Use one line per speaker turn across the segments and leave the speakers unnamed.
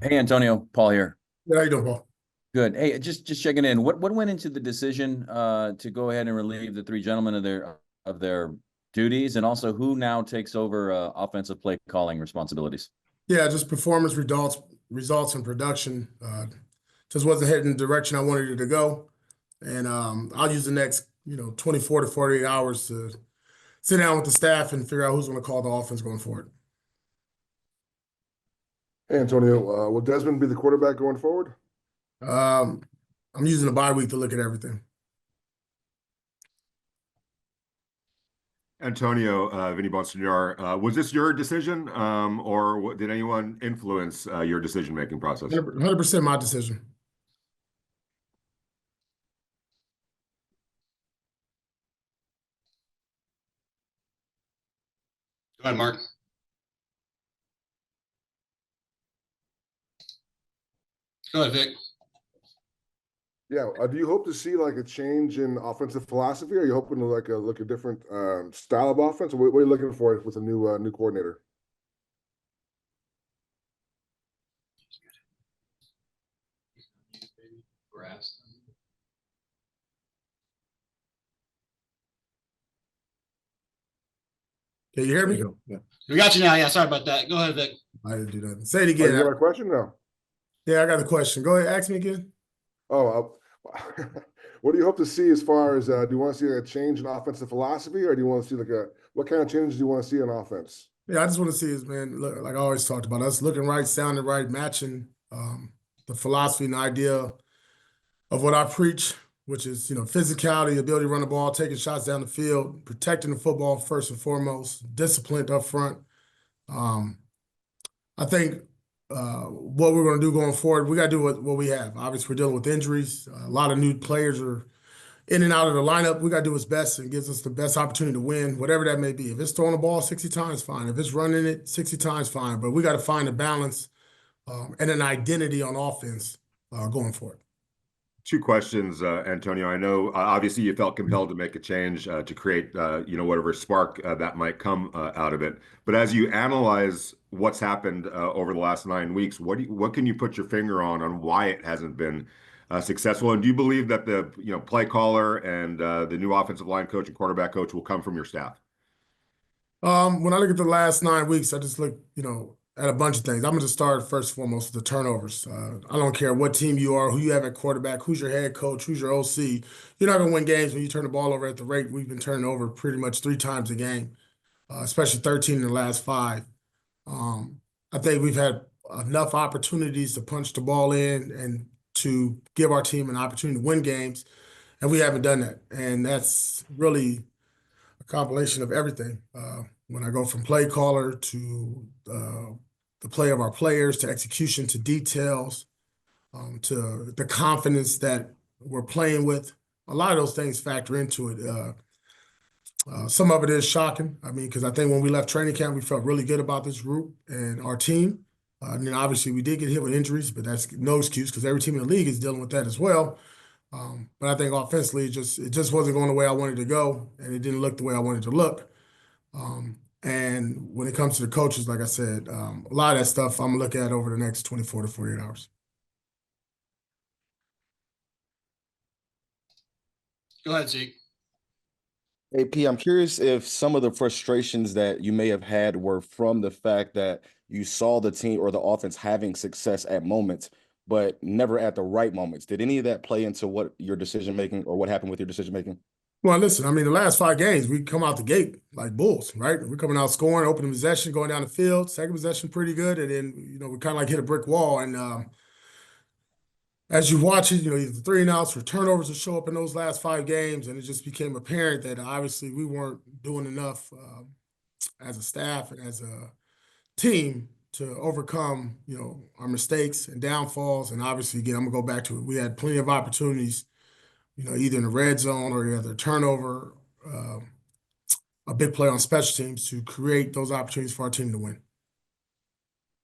Hey Antonio, Paul here.
Yeah, how you doing, Paul?
Good. Hey, just checking in. What went into the decision to go ahead and relieve the three gentlemen of their duties, and also who now takes over offensive play calling responsibilities?
Yeah, just performance results and production. Just wasn't heading in the direction I wanted it to go. And I'll use the next, 24 to 48 hours to sit down with the staff and figure out who's going to call the offense going forward.
Hey, Antonio, will Desmond be the quarterback going forward?
Um, I'm using the bye week to look at everything.
Antonio, Vinny Bonsignor, was this your decision, or did anyone influence your decision-making process?
100% my decision.
Go ahead, Mark. Go ahead, Vic.
Yeah. Do you hope to see like a change in offensive philosophy? Or are you hoping to like look a different style of offense? Or what are you looking for with a new coordinator?
Can you hear me?
Yeah. We got you now. Yeah, sorry about that. Go ahead, Vic.
I didn't do that. Say it
Oh,
again.
you got my question? No.
Yeah, I got the question. Go ahead, ask me again.
Oh, what do you hope to see as far as do you want to see a change in offensive philosophy, or do you want to see like what kind of changes do you want to see in offense?
Yeah, I just want to see is, man, look, like I always talked about, us looking right, sounding right, matching the philosophy and idea of what I preach, which is, physicality, ability to run the ball, taking shots down the field, protecting the football first and foremost, disciplined up front. Um, I think what we're going to do going forward, we got to do what we have. Obviously, we're dealing with injuries. A lot of new players are in and out of the lineup. We got to do what's best and gives us the best opportunity to win, whatever that may be. If it's throwing the ball 60 times, fine. If it's running it 60 times, fine. But we got to find a balance and an identity on offense going forward.
Two questions, Antonio. I know obviously you felt compelled to make a change to create, whatever spark that might come out of it. But as you analyze what's happened over the last 9 weeks, what can you put your finger on why it hasn't been successful? And do you believe that the play caller and the new offensive line coach and quarterback coach will come from your staff?
When I look at the last 9 weeks, I just look, at a bunch of things. I'm going to start first and foremost with the turnovers. I don't care what team you are, who you have at quarterback, who's your head coach, who's your OC. You're not going to win games when you turn the ball over at the rate we've been turning over pretty much 3 times a game, especially 13 in the last 5. I think we've had enough opportunities to punch the ball in and to give our team an opportunity to win games, and we haven't done that. And that's really a compilation of everything. When I go from play caller to the play of our players to execution to details to the confidence that we're playing with, a lot of those things factor into it. Some of it is shocking. I mean, because I think when we left training camp, we felt really good about this group and our team. And then obviously we did get hit with injuries, but that's no excuse because every team in the league is dealing with that as well. But I think offensively, it just wasn't going the way I wanted to go, and it didn't look the way I wanted to look. And when it comes to the coaches, like I said, a lot of that stuff I'm gonna look at over the next 24 to 48 hours.
Go ahead, Zeke.
AP, I'm curious if some of the frustrations that you may have had were from the fact that you saw the team or the offense having success at moments, but never at the right moments. Did any of that play into what your decision making or what happened with your decision making?
Well, listen, I mean, the last 5 games, we come out the gate like bulls, right? We're coming out scoring, opening possession, going down the field, second possession pretty good, and then, we kind of like hit a brick wall. And as you watch it, either 3-and-outs or turnovers will show up in those last 5 games, and it just became apparent that obviously we weren't doing enough as a staff and as a team to overcome, our mistakes and downfalls. And obviously, again, I'm gonna go back to it. We had plenty of opportunities, either in the red zone or either turnover, a big play on special teams to create those opportunities for our team to win.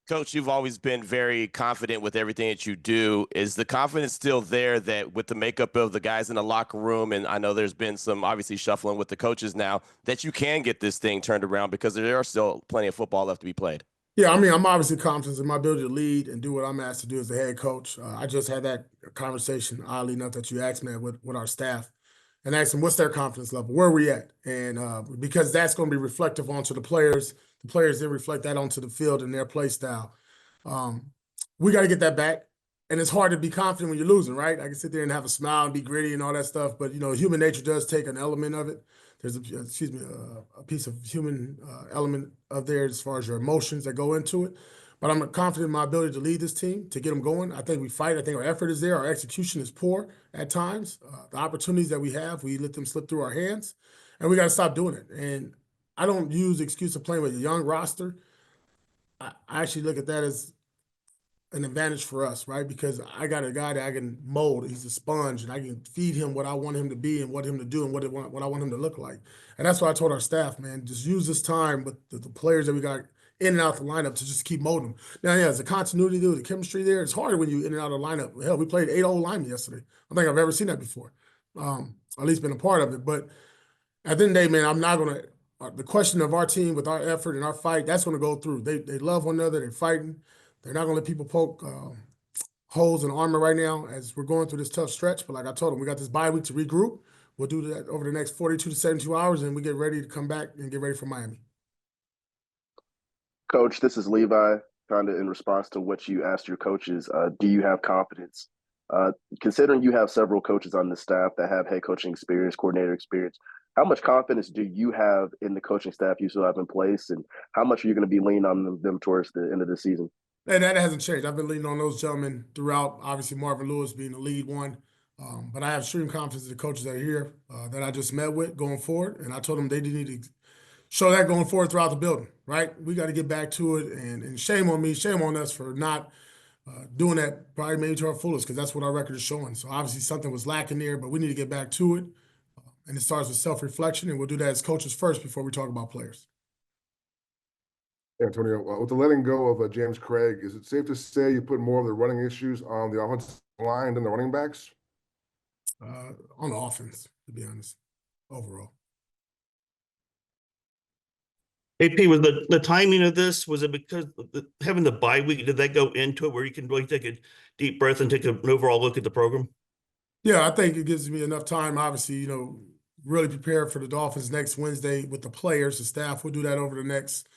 Coach, you've always been very confident with everything that you do. Is the confidence still there that with the makeup of the guys in the locker room, and I know there's been some obviously shuffling with the coaches now, that you can get this thing turned around because there are still plenty of football left to be played?
Yeah, I mean, I'm obviously confident in my ability to lead and do what I'm asked to do as the head coach. I just had that conversation, oddly enough, that you asked me with our staff and asked them what's their confidence level, where are we at? And because that's going to be reflective onto the players then reflect that onto the field and their play style. We got to get that back. And it's hard to be confident when you're losing, right? I can sit there and have a smile and be gritty and all that stuff, but human nature does take an element of it. There's a piece of human element of there as far as your emotions that go into it. But I'm confident in my ability to lead this team, to get them going. I think we fight. I think our effort is there. Our execution is poor at times. The opportunities that we have, we let them slip through our hands, and we got to stop doing it. And I don't use the excuse of playing with a young roster. I actually look at that as an advantage for us, right? Because I got a guy that I can mold. He's a sponge, and I can feed him what I want him to be and what him to do and what I want him to look like. And that's why I told our staff, man, just use this time with the players that we got in and out the lineup to just keep molding them. Now, yeah, there's a continuity there, the chemistry there. It's harder when you in and out of the lineup. Hell, we played 8 old linemen yesterday. I don't think I've ever seen that before. At least been a part of it. But at the end of the day, man, I'm not gonna. The question of our team with our effort and our fight, that's going to go through. They love one another. They're fighting. They're not going to let people poke holes in armor right now as we're going through this tough stretch. But like I told them, we got this bye week to regroup. We'll do that over the next 42 to 72 hours, and we get ready to come back and get ready for Miami.
Coach, this is Levi. Kind of in response to what you asked your coaches, do you have confidence? Considering you have several coaches on the staff that have head coaching experience, coordinator experience, how much confidence do you have in the coaching staff you still have in place, and how much are you going to be leaning on them towards the end of the season?
And that hasn't changed. I've been leaning on those gentlemen throughout, obviously Marvin Lewis being the lead one. But I have extreme confidence in the coaches that are here that I just met with going forward. And I told them they need to show that going forward throughout the building, right? We got to get back to it. And shame on me, shame on us for not doing that probably maybe to our fullest, because that's what our record is showing. So obviously something was lacking there, but we need to get back to it. And it starts with self-reflection, and we'll do that as coaches first before we talk about players.
Antonio, with the letting go of James Craig, is it safe to say you put more of the running issues on the offensive line than the running backs?
On the offense, to be honest, overall.
AP, was the timing of this, was it because having the bye week, did that go into it where you can really take a deep breath and take an overall look at the program?
Yeah, I think it gives me enough time, obviously, really prepare for the Dolphins next Wednesday with the players. The staff will do that over the next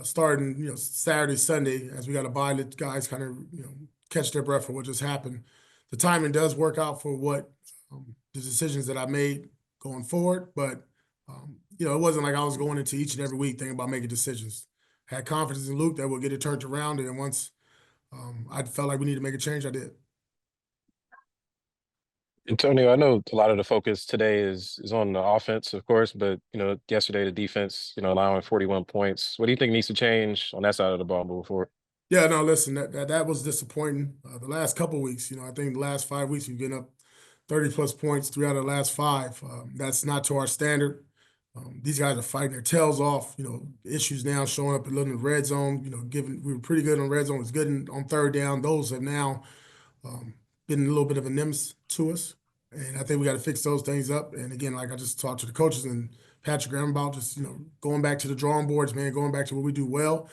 starting, Saturday, Sunday, as we got to buy the guys kind of, catch their breath for what just happened. The timing does work out for what the decisions that I made going forward, but it wasn't like I was going into each and every week thinking about making decisions. Had confidence in Luke that we'll get it turned around, and once I felt like we needed to make a change, I did.
Antonio, I know a lot of the focus today is on the offense, of course, but yesterday the defense, allowing 41 points. What do you think needs to change on that side of the ball moving forward?
Yeah, no, listen, that was disappointing. The last couple of weeks, I think the last 5 weeks we've given up 30+ points, 3 out of the last 5. That's not to our standard. These guys are fighting their tails off. Issues now showing up a little in the red zone. We were pretty good on red zone. Was good on third down. Those have now been a little bit of a nemesis to us. And I think we got to fix those things up. And again, like I just talked to the coaches and Patrick Graham about, just going back to the drawing boards, man, going back to what we do well,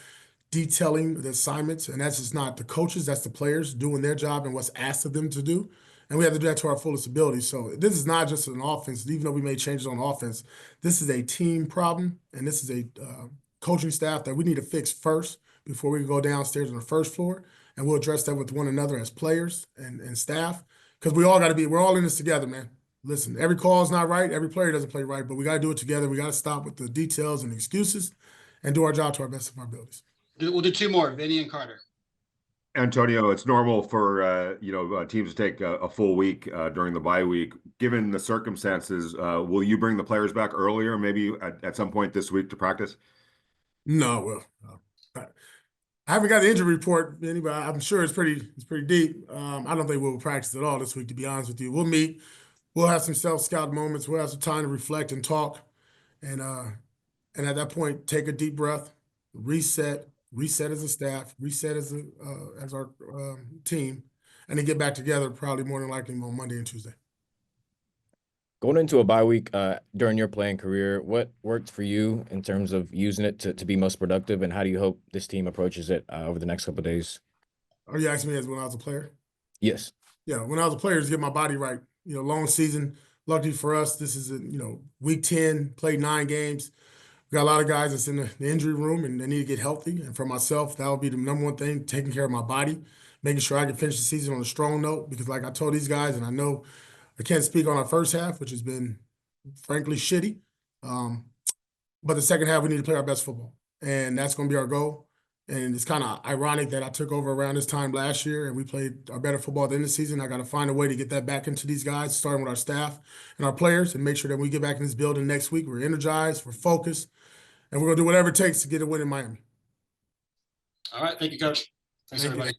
detailing the assignments. And that's just not the coaches, that's the players doing their job and what's asked of them to do. And we have to do that to our fullest ability. So this is not just an offense. Even though we made changes on offense, this is a team problem, and this is a coaching staff that we need to fix first before we can go downstairs on the first floor. And we'll address that with one another as players and staff, because we're all in this together, man. Listen, every call is not right. Every player doesn't play right, but we got to do it together. We got to stop with the details and excuses and do our job to our best of our abilities.
We'll do 2 more, Vinny and Carter.
Antonio, it's normal for teams to take a full week during the bye week. Given the circumstances, will you bring the players back earlier, maybe at some point this week to practice?
No, I haven't got the injury report, Vinny, but I'm sure it's pretty deep. I don't think we'll practice at all this week, to be honest with you. We'll meet. We'll have some self-scout moments. We'll have some time to reflect and talk, and at that point, take a deep breath, reset as a staff, reset as our team, and then get back together probably more than likely on Monday and Tuesday.
Going into a bye week during your playing career, what worked for you in terms of using it to be most productive, and how do you hope this team approaches it over the next couple of days?
Are you asking me as when I was a player?
Yes.
Yeah, when I was a player, to get my body right. Long season. Luckily for us, this is week 10, played 9 games. We got a lot of guys that's in the injury room and they need to get healthy. And for myself, that would be the number one thing, taking care of my body, making sure I can finish the season on a strong note. Because like I told these guys, and I know I can't speak on our first half, which has been frankly shitty. But the second half, we need to play our best football. And that's going to be our goal. And it's kind of ironic that I took over around this time last year and we played our better football at the end of the season. I got to find a way to get that back into these guys, starting with our staff and our players, and make sure that when we get back in this building next week, we're energized, we're focused, and we're going to do whatever it takes to get a win in Miami.
All right. Thank you, Coach. Thanks,
Thank you.
everybody.